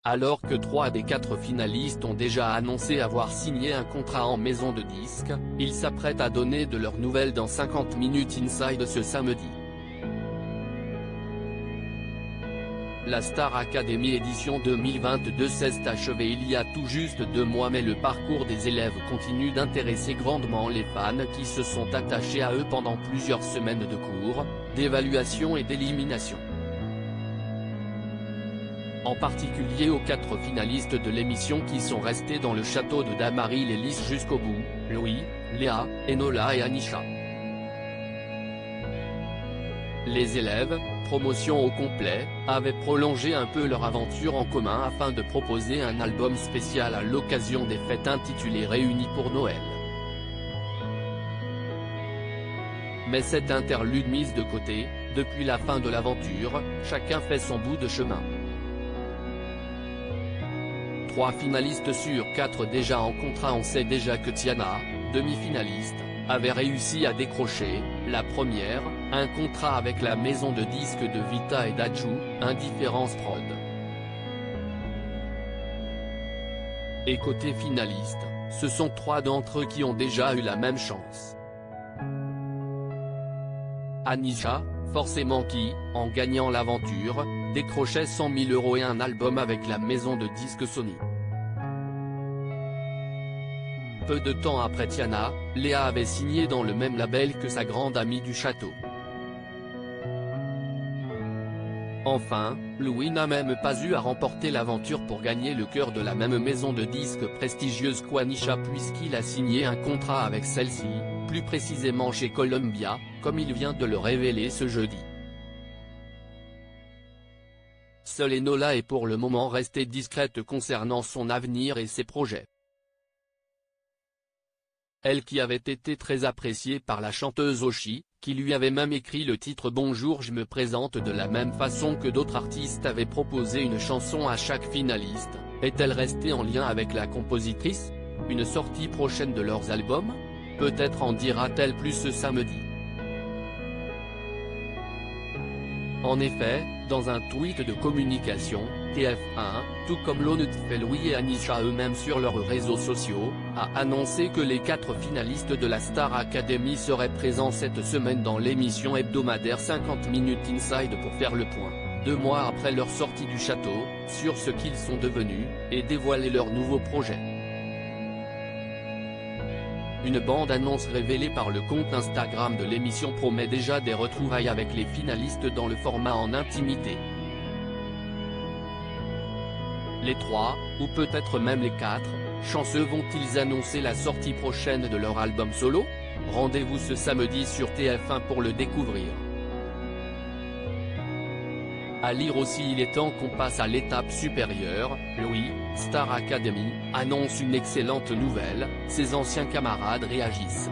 Alors que 3 des 4 finalistes ont déjà annoncé avoir signé un contrat en maison de disques, ils s'apprêtent à donner de leurs nouvelles dans 50 Minutes Inside ce samedi. La Star Academy édition 2022 s'est achevée il y a tout juste 2 mois, mais le parcours des élèves continue d'intéresser grandement les fans qui se sont attachés à eux pendant plusieurs semaines de cours, d'évaluation et d'élimination. En particulier aux 4 finalistes de l'émission qui sont restés dans le château de Damary-les-Lys jusqu'au bout, Louis, Léa, Enola et Anisha. Les élèves, promotion au complet, avaient prolongé un peu leur aventure en commun afin de proposer un album spécial à l'occasion des fêtes intitulé Réunis pour Noël. Mais cette interlude mise de côté, depuis la fin de l'aventure, chacun fait son bout de chemin. 3 finalistes sur 4 déjà en contrat. On sait déjà que Tiana, demi-finaliste, avait réussi à décrocher, la première, un contrat avec la maison de disques de Vita et d'Adju, Indifference Prod. Et côté finaliste, ce sont 3 d'entre eux qui ont déjà eu la même chance. Anisha, forcément qui, en gagnant l'aventure, décrochait 100 000 € et un album avec la maison de disques Sony. Peu de temps après Tiana, Léa avait signé dans le même label que sa grande amie du château. Enfin, Louis n'a même pas eu à remporter l'aventure pour gagner le cœur de la même maison de disques prestigieuse qu'Anisha, puisqu'il a signé un contrat avec celle-ci, plus précisément chez Columbia, comme il vient de le révéler ce jeudi. Seule Enola est pour le moment restée discrète concernant son avenir et ses projets. Elle qui avait été très appréciée par la chanteuse Oshi, qui lui avait même écrit le titre Bonjour je me présente de la même façon que d'autres artistes avaient proposé une chanson à chaque finaliste, est-elle restée en lien avec la compositrice? Une sortie prochaine de leurs albums? Peut-être en dira-t-elle plus ce samedi. En effet, dans un tweet de communication, TF1, tout comme l'honnête Louis et Anisha eux-mêmes sur leurs réseaux sociaux, a annoncé que les 4 finalistes de la Star Academy seraient présents cette semaine dans l'émission hebdomadaire 50 Minutes Inside pour faire le point, 2 mois après leur sortie du château, sur ce qu'ils sont devenus, et dévoiler leurs nouveaux projets. Une bande-annonce révélée par le compte Instagram de l'émission promet déjà des retrouvailles avec les finalistes dans le format en intimité. Les 3, ou peut-être même les 4, chanceux vont-ils annoncer la sortie prochaine de leur album solo? Rendez-vous ce samedi sur TF1 pour le découvrir. À lire aussi, il est temps qu'on passe à l'étape supérieure. Louis, Star Academy, annonce une excellente nouvelle, ses anciens camarades réagissent.